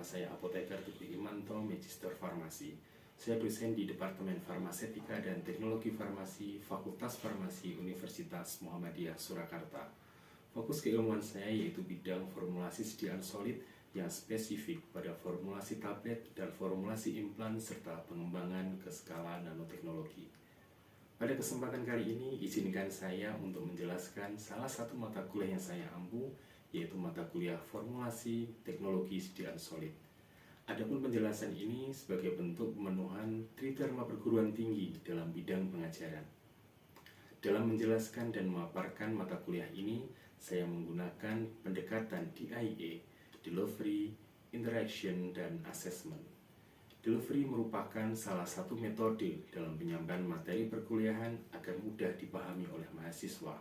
saya Apoteker Teguh Imanto, Magister Farmasi. Saya dosen di Departemen Farmasetika dan Teknologi Farmasi, Fakultas Farmasi Universitas Muhammadiyah Surakarta. Fokus keilmuan saya yaitu bidang formulasi sediaan solid yang spesifik pada formulasi tablet dan formulasi implan serta pengembangan ke skala nanoteknologi. Pada kesempatan kali ini, izinkan saya untuk menjelaskan salah satu mata kuliah yang saya ampu, yaitu mata kuliah formulasi teknologi sediaan solid. Adapun penjelasan ini sebagai bentuk pemenuhan kriteria perguruan tinggi dalam bidang pengajaran. Dalam menjelaskan dan memaparkan mata kuliah ini, saya menggunakan pendekatan DIA, Delivery, Interaction, dan Assessment. Delivery merupakan salah satu metode dalam penyampaian materi perkuliahan agar mudah dipahami oleh mahasiswa.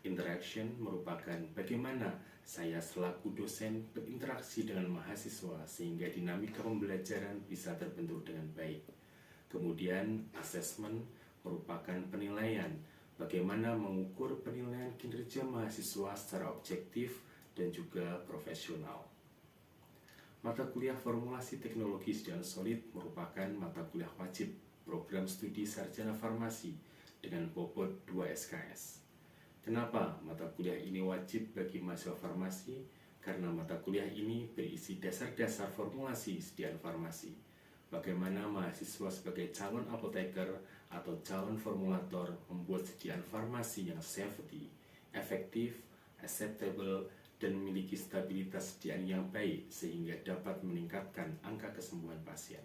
Interaction merupakan bagaimana saya selaku dosen berinteraksi dengan mahasiswa sehingga dinamika pembelajaran bisa terbentuk dengan baik. Kemudian, assessment merupakan penilaian, bagaimana mengukur penilaian kinerja mahasiswa secara objektif dan juga profesional. Mata kuliah formulasi teknologi sediaan solid merupakan mata kuliah wajib program studi sarjana farmasi dengan bobot 2 SKS. Kenapa mata kuliah ini wajib bagi mahasiswa farmasi? Karena mata kuliah ini berisi dasar-dasar formulasi sediaan farmasi. Bagaimana mahasiswa sebagai calon apoteker atau calon formulator membuat sediaan farmasi yang safety, efektif, acceptable, dan memiliki stabilitas sediaan yang baik sehingga dapat meningkatkan angka kesembuhan pasien.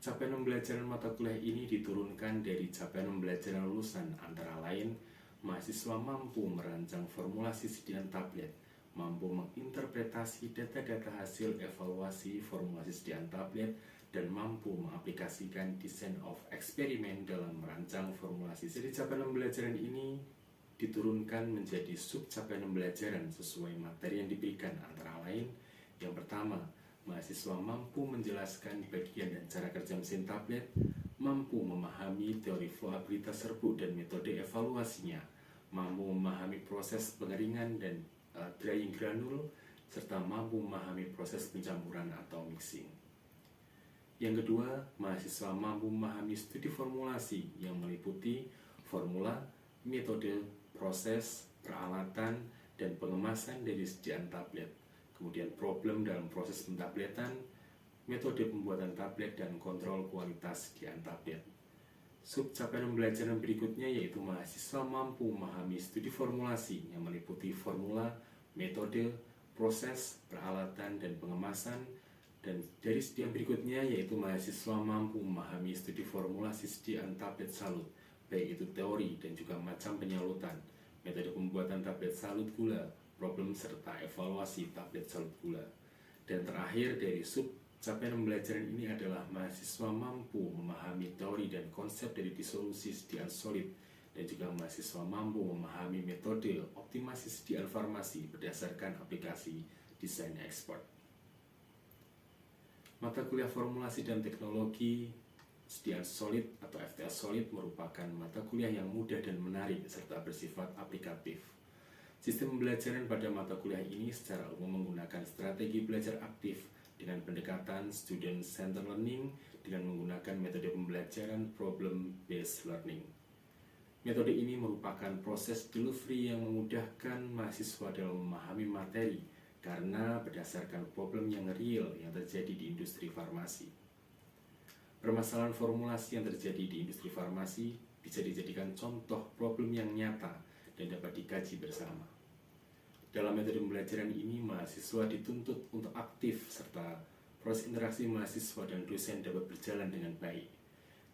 Capaian pembelajaran mata kuliah ini diturunkan dari capaian pembelajaran lulusan, antara lain mahasiswa mampu merancang formulasi sediaan tablet, mampu menginterpretasi data-data hasil evaluasi formulasi sediaan tablet, dan mampu mengaplikasikan design of eksperimen dalam merancang formulasi. Jadi capaian pembelajaran ini diturunkan menjadi sub capaian pembelajaran sesuai materi yang diberikan, antara lain yang pertama, mahasiswa mampu menjelaskan bagian dan cara kerja mesin tablet, mampu memahami teori flowabilitas serbuk dan metode evaluasinya, mampu memahami proses pengeringan dan drying granul, serta mampu memahami proses pencampuran atau mixing. Yang kedua, mahasiswa mampu memahami studi formulasi yang meliputi formula, metode, proses, peralatan, dan pengemasan dari sediaan tablet. Kemudian problem dalam proses pentabletan, metode pembuatan tablet, dan kontrol kualitas sediaan tablet. Sub capaian pembelajaran berikutnya yaitu mahasiswa mampu memahami studi formulasi yang meliputi formula, metode, proses, peralatan, dan pengemasan. Dan dari sediaan berikutnya yaitu mahasiswa mampu memahami studi formulasi sediaan tablet salut, baik itu teori dan juga macam penyalutan, metode pembuatan tablet salut gula, problem serta evaluasi tablet salut gula. Dan terakhir dari sub capaian pembelajaran ini adalah mahasiswa mampu memahami teori dan konsep dari disolusi sediaan solid, dan juga mahasiswa mampu memahami metode optimasi sediaan farmasi berdasarkan aplikasi desain ekspor. Mata kuliah formulasi dan teknologi sediaan solid atau FTS solid merupakan mata kuliah yang mudah dan menarik serta bersifat aplikatif. Sistem pembelajaran pada mata kuliah ini secara umum menggunakan strategi belajar aktif dengan pendekatan student centered learning dengan menggunakan metode pembelajaran problem based learning. Metode ini merupakan proses delivery yang memudahkan mahasiswa dalam memahami materi karena berdasarkan problem yang real yang terjadi di industri farmasi. Permasalahan formulasi yang terjadi di industri farmasi bisa dijadikan contoh problem yang nyata dan dapat dikaji bersama. Dalam metode pembelajaran ini, mahasiswa dituntut untuk aktif serta proses interaksi mahasiswa dan dosen dapat berjalan dengan baik.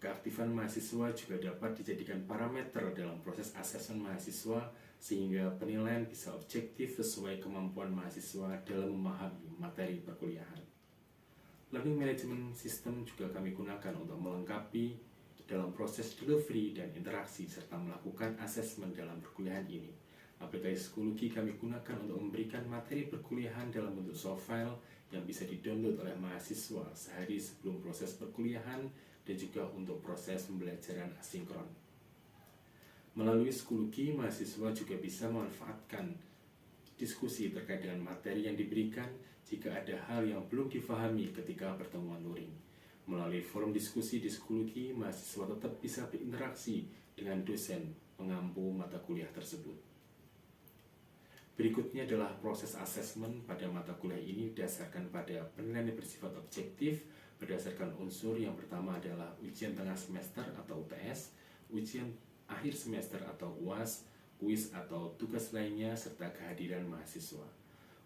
Keaktifan mahasiswa juga dapat dijadikan parameter dalam proses asesmen mahasiswa sehingga penilaian bisa objektif sesuai kemampuan mahasiswa dalam memahami materi perkuliahan. Learning Management System juga kami gunakan untuk melengkapi dalam proses delivery dan interaksi serta melakukan asesmen dalam perkuliahan ini. Aplikasi psikologi kami gunakan untuk memberikan materi perkuliahan dalam bentuk soft file yang bisa di-download oleh mahasiswa sehari sebelum proses perkuliahan dan juga untuk proses pembelajaran asinkron. Melalui psikologi, mahasiswa juga bisa memanfaatkan diskusi terkait dengan materi yang diberikan. jika ada hal yang belum difahami ketika pertemuan luring. Melalui forum diskusi di psikologi, mahasiswa tetap bisa berinteraksi dengan dosen pengampu mata kuliah tersebut. Berikutnya adalah proses asesmen pada mata kuliah ini didasarkan pada penilaian yang bersifat objektif berdasarkan unsur. Yang pertama adalah ujian tengah semester atau UTS, ujian akhir semester atau UAS, kuis atau tugas lainnya, serta kehadiran mahasiswa.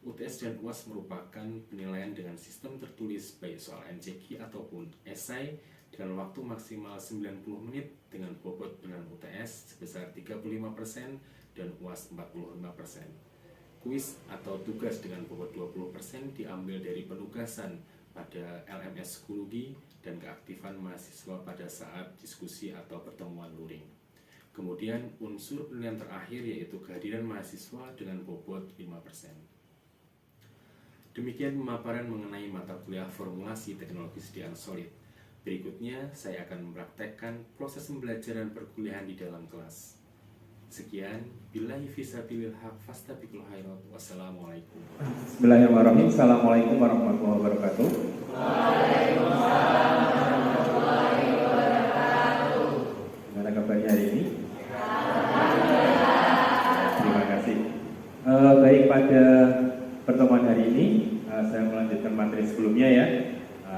UTS dan UAS merupakan penilaian dengan sistem tertulis baik soal MCQ ataupun esai dengan waktu maksimal 90 menit dengan bobot penilaian UTS sebesar 35% dan UAS 45%. Kuis atau tugas dengan bobot 20% diambil dari penugasan pada LMS Psikologi dan keaktifan mahasiswa pada saat diskusi atau pertemuan luring. Kemudian unsur penilaian terakhir yaitu kehadiran mahasiswa dengan bobot 5%. Demikian pemaparan mengenai mata kuliah formulasi teknologi sediaan solid. Berikutnya saya akan mempraktekkan proses pembelajaran perkuliahan di dalam kelas. Sekian, billahi fisabilil haq fastabiqul khairat. Wassalamualaikum. Bismillahirrahmanirrahim. Assalamualaikum warahmatullahi wabarakatuh. Waalaikumsalam warahmatullahi wabarakatuh. Gimana kabarnya hari ini? Terima kasih. Baik, pada pertemuan hari ini saya melanjutkan materi sebelumnya ya.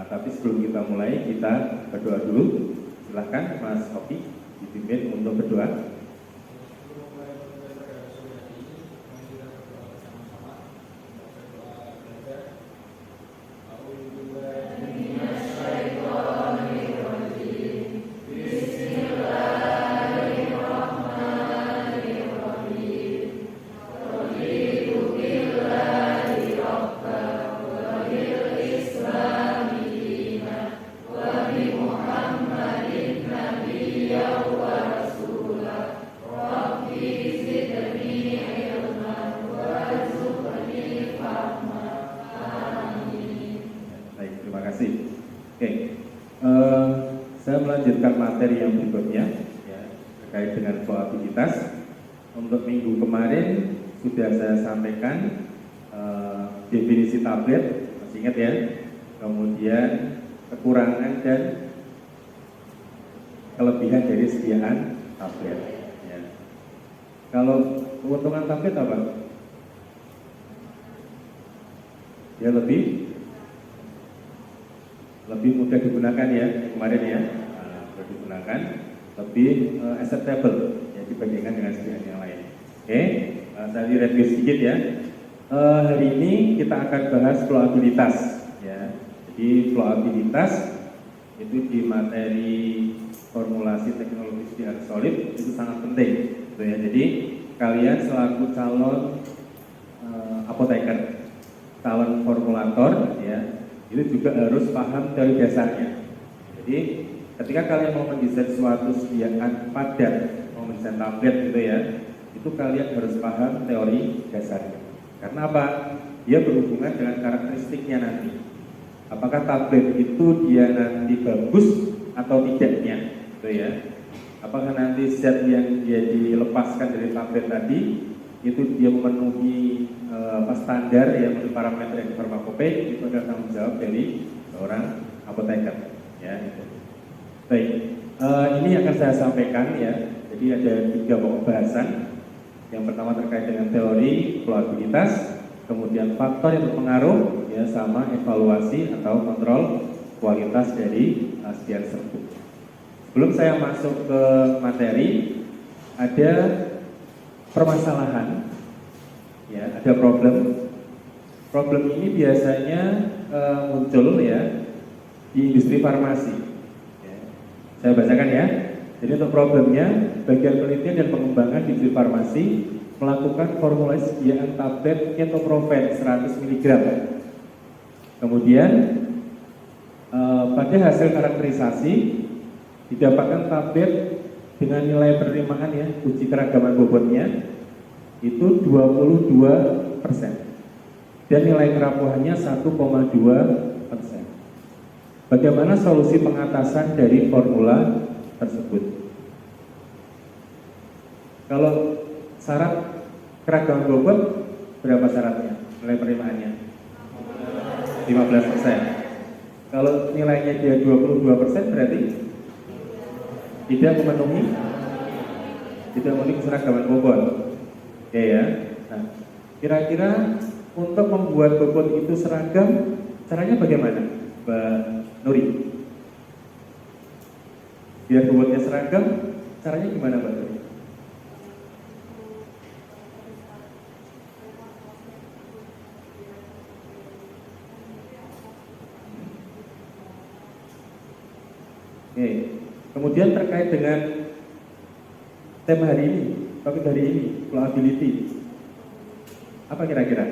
Tapi sebelum kita mulai, kita berdoa dulu. Silahkan Mas Oki dipimpin untuk berdoa. Saya melanjutkan materi yang berikutnya ya, terkait dengan probabilitas. Untuk minggu kemarin sudah saya sampaikan definisi tablet, masih ingat ya, kemudian kekurangan dan kelebihan dari sediaan tablet ya. Kalau keuntungan tablet apa? Ya lebih mudah digunakan ya kemarin ya, mudah digunakan, lebih acceptable ya dibandingkan dengan sediaan yang lain. Oke, tadi review sedikit ya. Hari ini kita akan bahas probabilitas ya. Jadi probabilitas itu di materi formulasi teknologi sediaan solid itu sangat penting gitu ya. Jadi kalian selaku calon apoteker, calon formulator ya, itu juga harus paham teori dasarnya. Jadi ketika kalian mau mendesain suatu sediaan padat, mau mendesain tablet gitu ya, itu kalian harus paham teori dasarnya. Karena apa? Dia berhubungan dengan karakteristiknya nanti. Apakah tablet itu dia nanti bagus atau tidaknya, gitu ya? Apakah nanti zat yang dia dilepaskan dari tablet tadi itu dia memenuhi standar yang menurut parameter farmakope, itu adalah tanggung jawab dari seorang apoteker ya. Baik, ini akan saya sampaikan ya. Jadi ada 3 pokok bahasan. Yang pertama terkait dengan teori probabilitas, kemudian faktor yang berpengaruh ya, sama evaluasi atau kontrol kualitas dari sediaan tersebut. Sebelum saya masuk ke materi, ada permasalahan ya, ada problem. Problem ini biasanya muncul ya di industri farmasi ya. Saya bacakan ya. Jadi untuk problemnya, bagian penelitian dan pengembangan di industri farmasi melakukan formulasi sediaan tablet ketoprofen 100 mg. Kemudian pada hasil karakterisasi didapatkan tablet dengan nilai penerimaan ya, uji keragaman bobotnya itu 22% dan nilai kerapuhannya 1,2%. Bagaimana solusi pengatasan dari formula tersebut? Kalau syarat keragaman bobot berapa syaratnya? Nilai penerimaannya 15%. Kalau nilainya dia 22% berarti tidak memenuhi keseragaman bobot. Oke ya. Nah, kira-kira untuk membuat bobot itu seragam, caranya bagaimana, Mbak Nuri? Biar bobotnya seragam, caranya gimana, Mbak Nuri? Oke. Kemudian terkait dengan tema hari ini, topik hari ini, flowability. Apa kira-kira?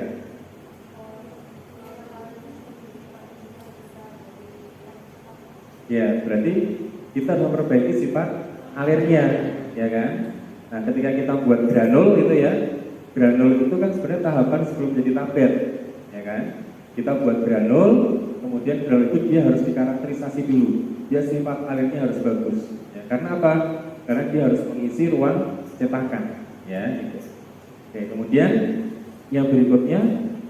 Ya, berarti kita harus memperbaiki sifat alirnya, ya kan? Nah, ketika kita buat granul itu ya, granul itu kan sebenarnya tahapan sebelum jadi tablet, ya kan? Kita buat granul, kemudian granul itu dia harus dikarakterisasi dulu. Dia sifat alirnya harus bagus. Ya, karena apa? Karena dia harus mengisi ruang cetakan, ya. Gitu. Oke, kemudian yang berikutnya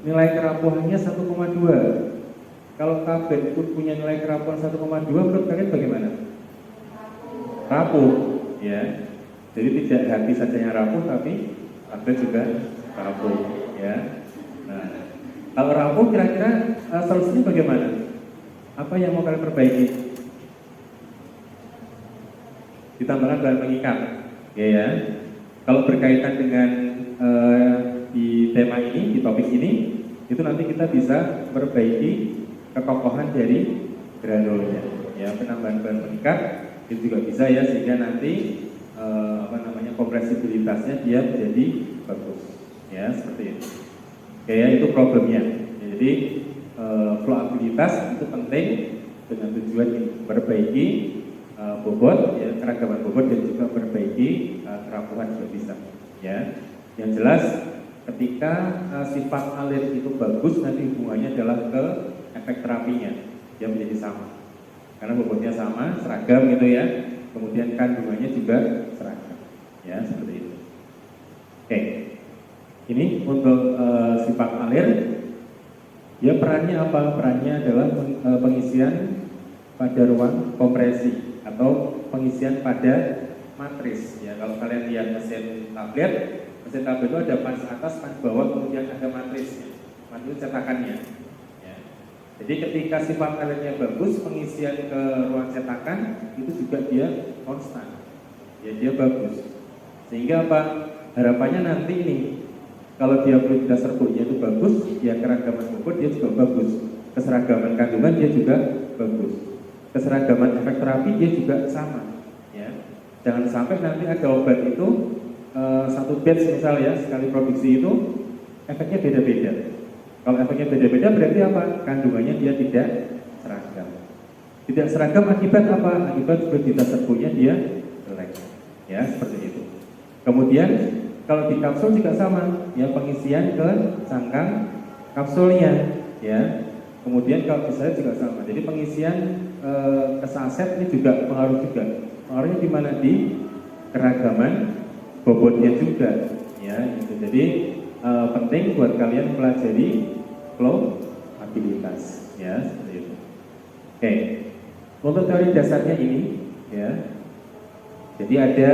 nilai kerapuhannya 1,2. Kalau tablet itu punya nilai kerapuhan 1,2, menurut kalian bagaimana? Rapuh, ya. Jadi tidak hati saja yang rapuh, tapi tablet juga rapuh, ya. Nah, kalau rapuh kira-kira solusinya bagaimana? Apa yang mau kalian perbaiki? Ditambahkan bahan pengikat, ya. Kalau berkaitan dengan di tema ini, di topik ini, itu nanti kita bisa perbaiki kekokohan dari granulnya, ya. Penambahan bahan pengikat itu juga bisa ya, sehingga nanti kompresibilitasnya dia menjadi bagus, ya, seperti itu. Oke, ya, itu problemnya. Jadi flowabilitas itu penting dengan tujuan memperbaiki bobot, ya, keragaman bobot, dan juga memperbaiki kerapuhan juga bisa, ya. Yang jelas ketika sifat alir itu bagus, nanti hubungannya adalah ke efek terapinya, dia menjadi sama karena bobotnya sama, seragam gitu ya, kemudian kandungannya juga seragam, ya, seperti itu. Oke, ini untuk sifat alir, ya, perannya apa? Perannya adalah pengisian pada ruang kompresi atau pengisian pada matris, ya. Kalau kalian lihat mesin tablet itu ada fans atas, fans bawah, kemudian ada matrisnya, matris cetakannya, ya. Jadi ketika sifat alirnya bagus, pengisian ke ruang cetakan itu juga dia konstan, ya, dia bagus. Sehingga apa? Harapannya nanti ini, kalau dia fluid dasar serbuknya itu bagus, ya, keragaman bobot dia juga bagus, keseragaman kandungan dia juga bagus, keseragaman efek terapi dia juga sama, ya. Jangan sampai nanti ada obat itu satu batch misal ya, sekali produksi itu efeknya beda-beda. Kalau efeknya beda-beda berarti apa? Kandungannya dia tidak seragam. Tidak seragam akibat apa? Akibat fluiditas serbuknya dia jelek, ya, seperti itu. Kemudian kalau di kapsul juga sama, ya, pengisian ke cangkang kapsulnya, ya. Kemudian kalau misalnya juga sama. Jadi pengisian ke saset ini juga pengaruh juga. Pengaruhnya di mana? Di keragaman bobotnya juga, ya, gitu. Jadi penting buat kalian pelajari flowabilitas, ya, seperti itu. Oke, untuk teori dasarnya ini, ya, jadi ada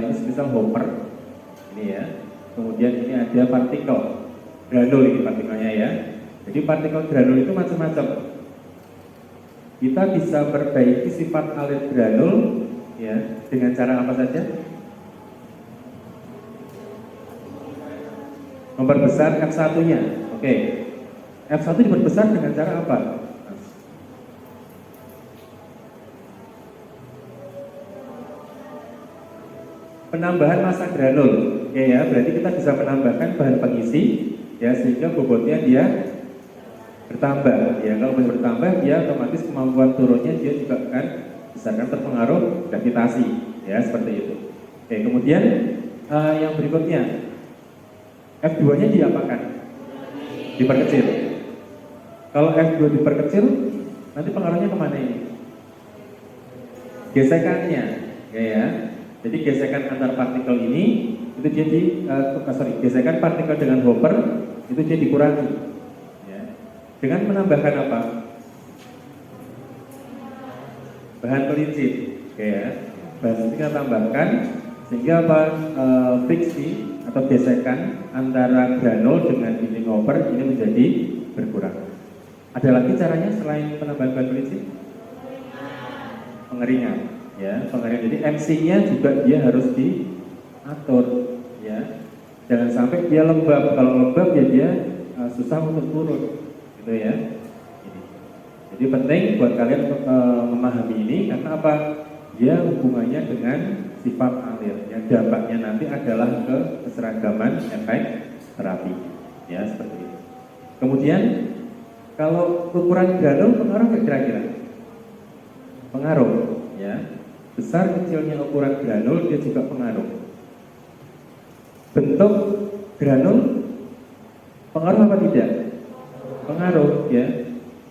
ini semisal hopper, ini ya, kemudian ini ada partikel granul, ini partikelnya ya. Jadi partikel granul itu macam-macam. Kita bisa perbaiki sifat alir granul, ya, dengan cara apa saja? Memperbesar F1-nya. Oke. F1 diperbesar dengan cara apa? Penambahan massa granul. Oke, ya, berarti kita bisa menambahkan bahan pengisi, ya, sehingga bobotnya dia bertambah. Ya, kalau bertambah dia otomatis kemampuan turunnya dia juga akan misalkan terpengaruh gravitasi, ya, seperti itu. Oke, kemudian yang berikutnya, F2-nya diapakan? Diperkecil. Kalau F2 diperkecil, nanti pengaruhnya kemana ini? Gesekannya, ya. Jadi gesekan antar partikel ini itu jadi gesekan partikel dengan hopper itu jadi dikurangi. Ya. Dengan menambahkan apa? Bahan pelicin, oke ya. Bahan pelicin kita tambahkan sehingga apa? Friksi atau gesekan antara granul dengan dinding koper ini menjadi berkurang. Ada lagi caranya selain penambahan bahan pelicin? Pengeringan, ya, pengeringan. Jadi MC-nya juga dia harus diatur, ya. Jangan sampai dia lembab. Kalau lembab ya dia susah untuk turun, gitu ya. Jadi penting buat kalian memahami ini karena apa? Dia hubungannya dengan sifat alir. Yang dampaknya nanti adalah ke keseragaman efek terapi, ya seperti itu. Kemudian kalau ukuran granul pengaruh nggak kira-kira? Pengaruh, ya. Besar kecilnya ukuran granul dia juga pengaruh. Bentuk granul pengaruh apa tidak? Pengaruh, ya.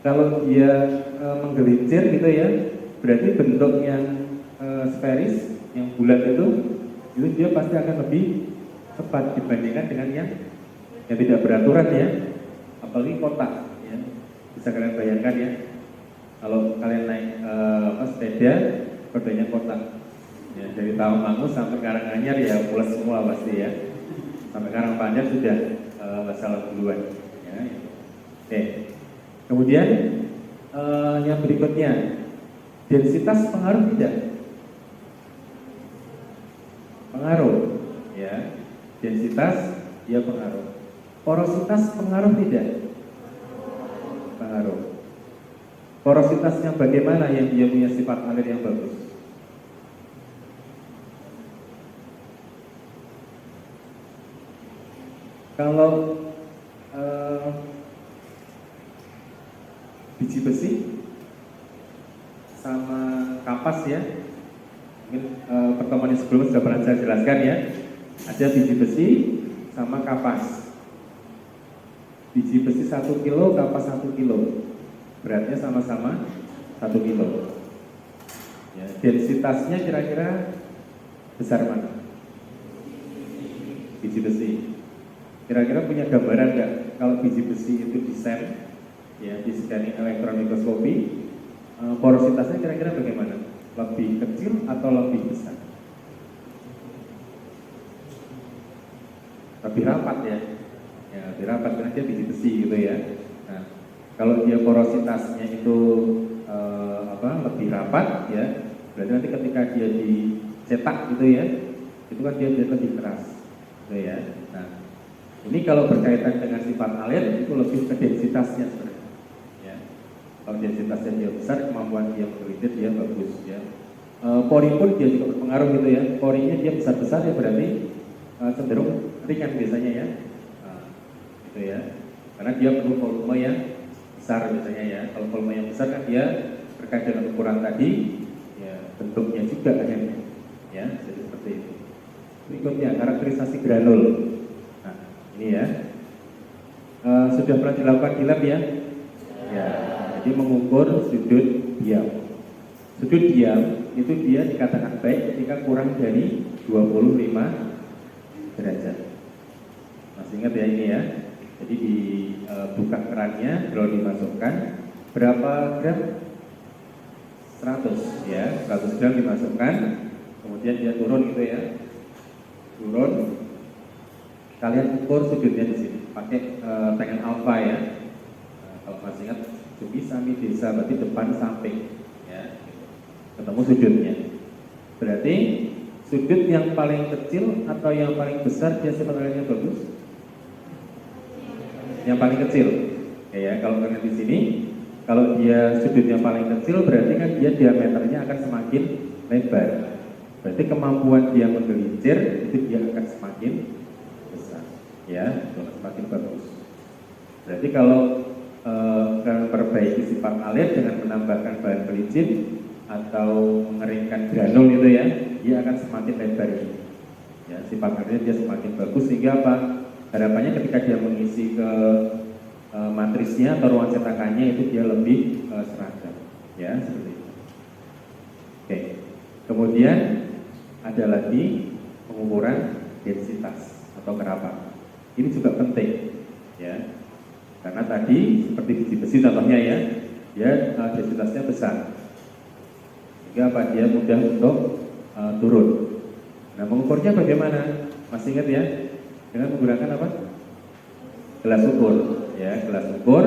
Kalau dia menggelincir gitu ya, berarti bentuk yang sferis, yang bulat itu dia pasti akan lebih cepat dibandingkan dengan yang tidak beraturan ya, apalagi kotak ya. Bisa kalian bayangkan ya, kalau kalian naik sepeda, rodanya kotak ya, dari Tawangmangu sampai Karanganyar ya pulas semua pasti ya, sampai Karangpanjang sudah masalah duluan ya. Oke. Kemudian yang berikutnya, densitas pengaruh tidak? Pengaruh, ya. Densitas dia pengaruh. Porositas pengaruh tidak? Pengaruh. Porositasnya bagaimana yang dia punya sifat alir yang bagus? Kalau biji besi sama kapas ya, mungkin pertemuan yang sebelumnya sudah pernah saya jelaskan ya. Ada biji besi sama kapas. Biji besi 1 kilo, kapas 1 kilo, beratnya sama-sama 1 kilo ya. Densitasnya kira-kira besar mana? Biji besi. Kira-kira punya gambaran nggak kalau biji besi itu di-scan ya, di scanning elektron mikroskopi, porositasnya kira-kira bagaimana? Lebih kecil atau lebih besar? Lebih rapat ya, lebih rapat karena dia biji besi gitu ya. Nah, kalau dia porositasnya itu lebih rapat ya, berarti nanti ketika dia dicetak gitu ya, itu kan dia lebih keras, gitu ya. Nah, ini kalau berkaitan dengan sifat alir itu lebih ke densitasnya sebenarnya. Kalau densitasnya dia besar, kemampuan dia menggelincir dia bagus ya. Pori pun dia juga berpengaruh gitu ya. Porinya dia besar-besar ya berarti cenderung ringan biasanya ya. Gitu ya. Karena dia perlu volume yang besar biasanya ya. Kalau volume yang besar kan dia berkait dengan ukuran tadi, ya bentuknya juga akhirnya. Ya, jadi seperti itu. Berikutnya karakterisasi granul. Nah, ini ya. Sudah pernah dilakukan di lab ya? Ya. Jadi mengukur sudut diam. Sudut diam itu dia dikatakan baik ketika kurang dari 25 derajat. Masih ingat ya ini ya. Jadi dibuka kerannya, kalau dimasukkan berapa gram? 100 ya, 100 gram dimasukkan. Kemudian dia turun gitu ya. Turun. Kalian ukur sudutnya di sini pakai tangan alfa ya. Kalau masih ingat Jumi Sami Desa berarti depan samping ya, ketemu sudutnya. Berarti sudut yang paling kecil atau yang paling besar dia sifat alirnya bagus? Yang paling kecil ya. Kalau kalian di sini, kalau dia sudut yang paling kecil berarti kan dia diameternya akan semakin lebar. Berarti kemampuan dia menggelincir itu dia akan semakin besar ya, semakin bagus. Berarti kalau memperbaiki sifat alir dengan menambahkan bahan pelicin atau mengeringkan granul itu ya, dia akan semakin lebar ya, sifat alirnya dia semakin bagus sehingga apa? Harapannya ketika dia mengisi ke matrisnya atau ruang cetakannya itu dia lebih seragam ya, seperti itu. Oke. Kemudian ada lagi pengukuran densitas atau kerapatan. Ini juga penting ya. Karena tadi seperti biji besi contohnya ya, dia densitasnya besar, sehingga apa, dia mudah untuk turun. Nah, mengukurnya bagaimana? Masih ingat ya? Dengan menggunakan apa? Gelas ukur. Ya, gelas ukur,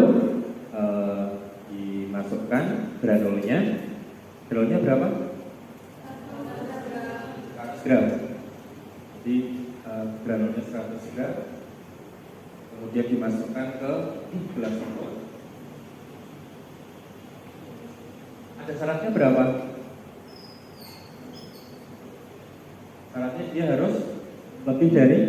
dimasukkan granulnya. Granulnya berapa? 100 gram. Jadi granulnya 100 gram. Kemudian dimasukkan ke gelas ukur. Ada syaratnya berapa? Syaratnya dia harus lebih dari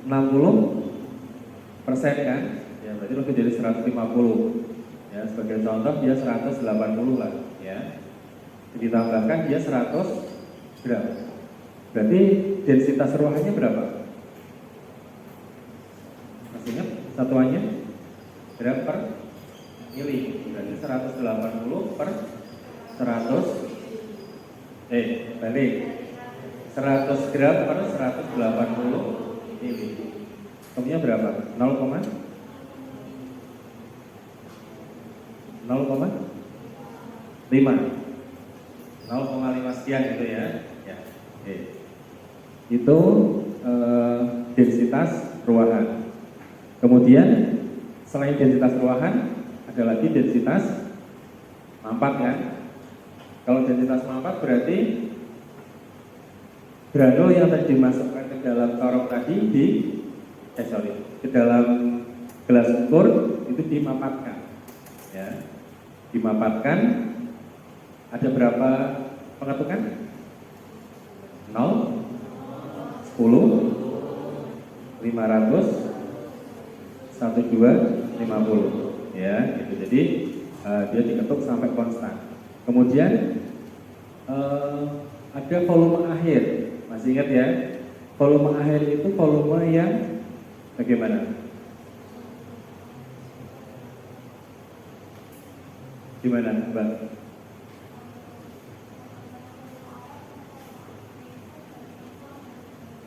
60% kan? Ya, berarti lebih dari 150. Ya, sebagai contoh dia 180 lah, ya. Ditambahkan dia 100 gram. Berarti densitas ruangannya berapa? Masih ingat satuannya? Gram per mili. Berarti 180 per 100. Balik. 100 gram per 180 mili. Kemudian berapa? 0,5 sekian gitu ya. Ya. Itu densitas ruangan. Kemudian selain densitas ruangan ada lagi densitas mampat kan. Kalau densitas mampat berarti granul yang tadi dimasukkan ke dalam corong tadi ke dalam gelas ukur itu dimapatkan, ya, dimapatkan. Ada berapa pengetukan? 0, 10, 500, 12, 50, ya, gitu. Jadi dia diketuk sampai konstan. Kemudian ada volume akhir, masih ingat ya? Volume akhir itu volume yang bagaimana? Gimana, Mbak?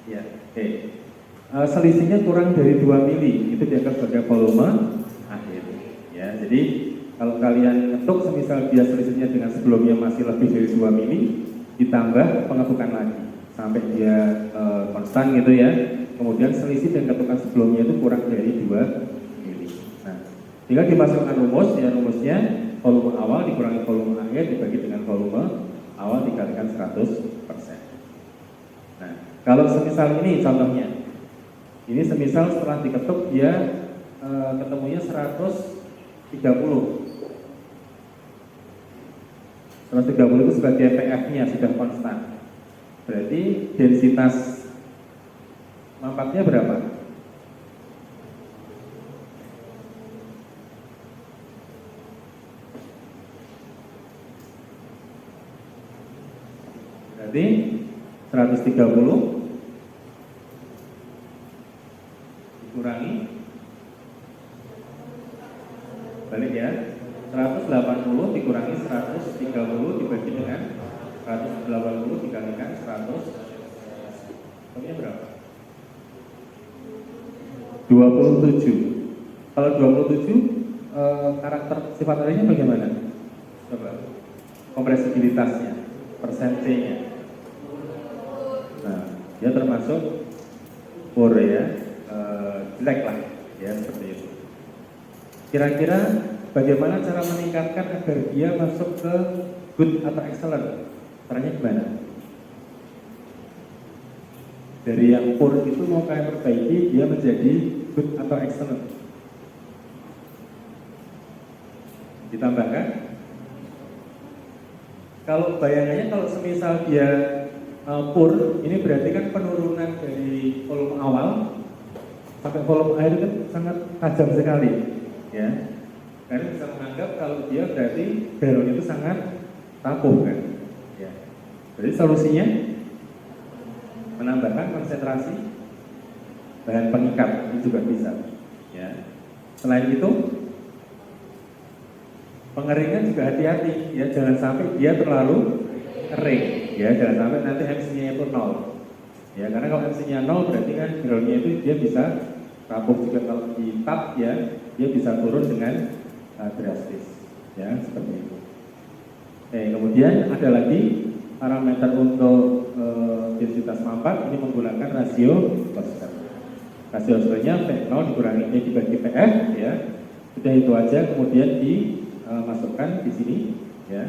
Ya, oke. Selisihnya kurang dari 2 mili, itu dianggap sebagai volume akhir. Ya, jadi kalau kalian ngetuk, semisal dia selisihnya dengan sebelumnya masih lebih dari 2 mili, ditambah pengetukan lagi sampai dia konstan gitu ya. Kemudian selisih dan ketukan sebelumnya itu kurang dari 2 mili. Nah, tinggal dimasukkan rumus, ya, rumusnya volume awal dikurangi volume akhir dibagi dengan volume awal dikalikan 100%. Nah, kalau semisal ini contohnya, ini semisal setelah diketuk dia ketemunya 130. 130 itu sebagai PF-nya sudah konstan. Berarti densitas mampatnya berapa? Berarti 130 dikurangi, balik ya, 180 dikurangi 130 dibagi dengan 180 dikalikan 100, ini berapa? 27. Kalau 27 karakter sifat airnya bagaimana? Coba kompresibilitasnya, persen C-nya. Nah, dia termasuk poor ya, jelek lah ya, seperti itu. Kira-kira bagaimana cara meningkatkan agar dia masuk ke good atau excellent? Caranya gimana? Dari yang poor itu mau kalian perbaiki dia menjadi good atau excellent. Ditambahkan, kalau bayangannya kalau semisal dia poor, ini berarti kan penurunan dari volume awal sampai volume akhir kan sangat tajam sekali, ya. Karena bisa menganggap kalau dia berarti granul itu sangat rapuh kan, ya. Jadi solusinya menambahkan konsentrasi bahan pengikat, itu juga bisa, ya. Selain itu pengeringan juga hati-hati, ya, jangan sampai dia terlalu kering, ya, jangan sampai nanti MC-nya itu 0, ya, karena kalau MC-nya 0 berarti kan granulnya itu dia bisa rapuh juga kalau di tap, ya, dia bisa turun dengan drastis, ya seperti itu. Oke, kemudian ada lagi parameter untuk densitas mampat, ini menggunakan rasio Shorter. Rasio Shorternya P0 dikurangi E dibagi PF, ya. Sudah itu aja, kemudian dimasukkan di sini, ya.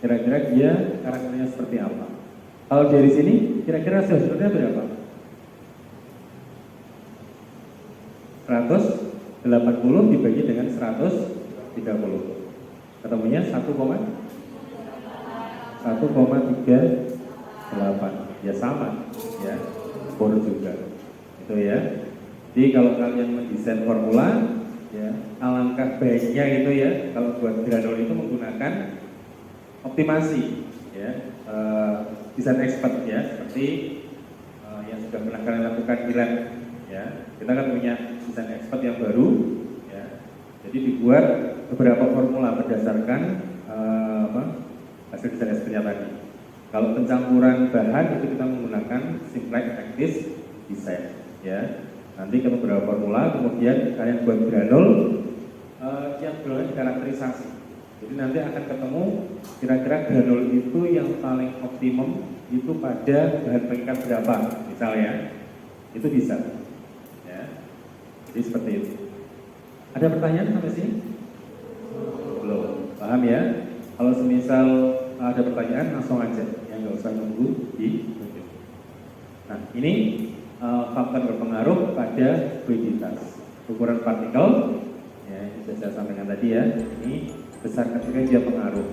Kira-kira dia karakternya seperti apa? Kalau dari sini, kira-kira rasio Shorternya berapa? 180 dibagi dengan 130. Ketemunya 1,38. Ya sama, ya. Bor juga. Itu ya. Jadi kalau kalian mendesain formula, ya, alangkah baiknya itu ya, kalau buat granul itu menggunakan optimasi, ya, desain expert ya, seperti yang sudah pernah kalian lakukan di lab, ya. Kita kan punya desain expert yang baru, ya. Jadi dibuat beberapa formula berdasarkan hasil desain expertnya tadi. Kalau pencampuran bahan itu kita menggunakan simplex practice design, ya. Nanti ke beberapa formula, kemudian kalian buat granul, tiap granul dikarakterisasi. Jadi nanti akan ketemu kira-kira granul itu yang paling optimum itu pada bahan pengikat berapa, misalnya, itu bisa. Ya. Jadi seperti itu. Ada pertanyaan sampai sini? Belum. Paham ya? Kalau semisal ada pertanyaan langsung aja, ya nggak usah nunggu di ujung. Nah ini faktor berpengaruh pada fluiditas. Ukuran partikel, ya ini sudah saya sampaikan tadi ya. Ini besar ketika dia pengaruh.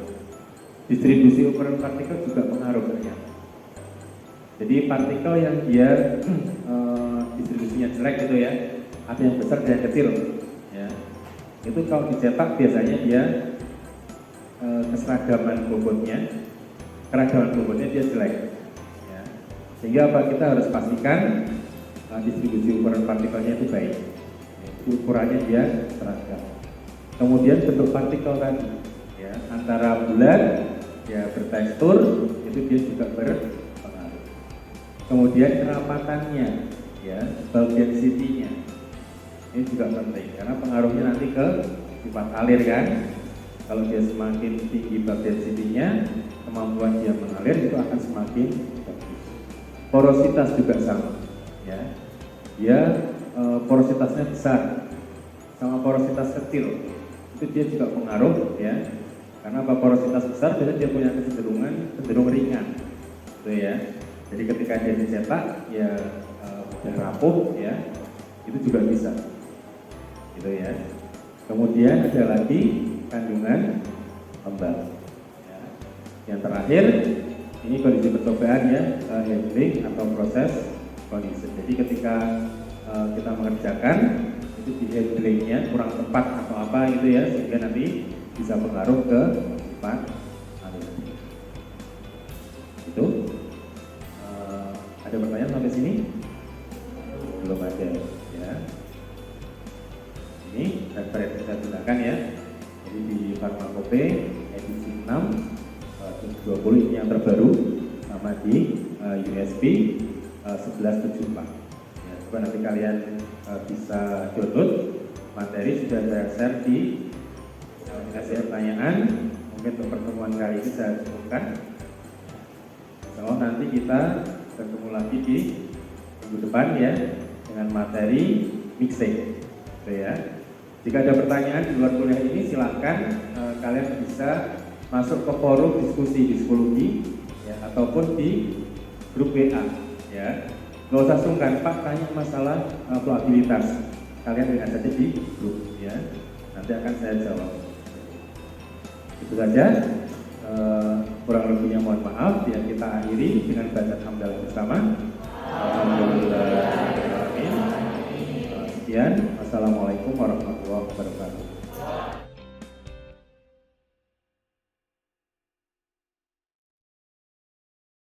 Distribusi ukuran partikel juga pengaruh ternyata. Jadi partikel yang dia distribusinya jelek itu ya, ada yang besar dan yang kecil. Ya. Itu kalau dicetak biasanya dia keragaman bobotnya dia jelek. Ya. Sehingga apa, kita harus pastikan distribusi ukuran partikelnya itu baik. Ukurannya dia seragam. Kemudian bentuk partikel tadi, ya, antara bulat, ya bertekstur, itu dia juga berpengaruh. Kemudian kerapatannya, ya, bulk density-nya, ini juga penting karena pengaruhnya nanti ke sifat alir kan. Kalau dia semakin tinggi bulk density-nya, kemampuan dia mengalir itu akan semakin bagus. Porositas juga sama, ya. Dia porositasnya besar sama porositas kecil, itu dia juga pengaruh, ya. Karena apa, porositas besar biasanya dia punya cenderung ringan, gitu ya. Jadi ketika dia dicetak, ya udah rapuh, ya, itu juga bisa, gitu ya. Kemudian ada lagi kandungan lembab. Ya. Yang terakhir, ini kondisi percobaan ya, handling atau proses kondisi. Jadi ketika kita mengerjakan, itu di handlingnya kurang tepat atau apa gitu ya, sehingga nanti bisa pengaruh ke sifat alir. Itu ada pertanyaan sampai sini? Belum ada ya. Ini referensi yang saya gunakan ya. Jadi di Pharmacope edisi 6 20 ini yang terbaru, sama di USB 1174. Ya, coba nanti kalian bisa download materi, sudah saya share di kasih pertanyaan. Mungkin untuk pertemuan kali ini saya cukupkan. So nanti kita bertemu lagi di minggu depan ya dengan materi mixing. Oke ya. Jika ada pertanyaan di luar kuliah ini, silahkan kalian bisa masuk ke forum diskusi psikologi ya, ataupun di grup WA ya. Nggak usah sungkan, Pak tanya masalah probabilitas, kalian dengan saja di grup ya. Nanti akan saya jawab. Itu saja. Kurang lebihnya mohon maaf ya. Kita akhiri dengan bacaan hamdalah bersama. Alhamdulillah. Sekian. Assalamualaikum warahmatullahi wabarakatuh.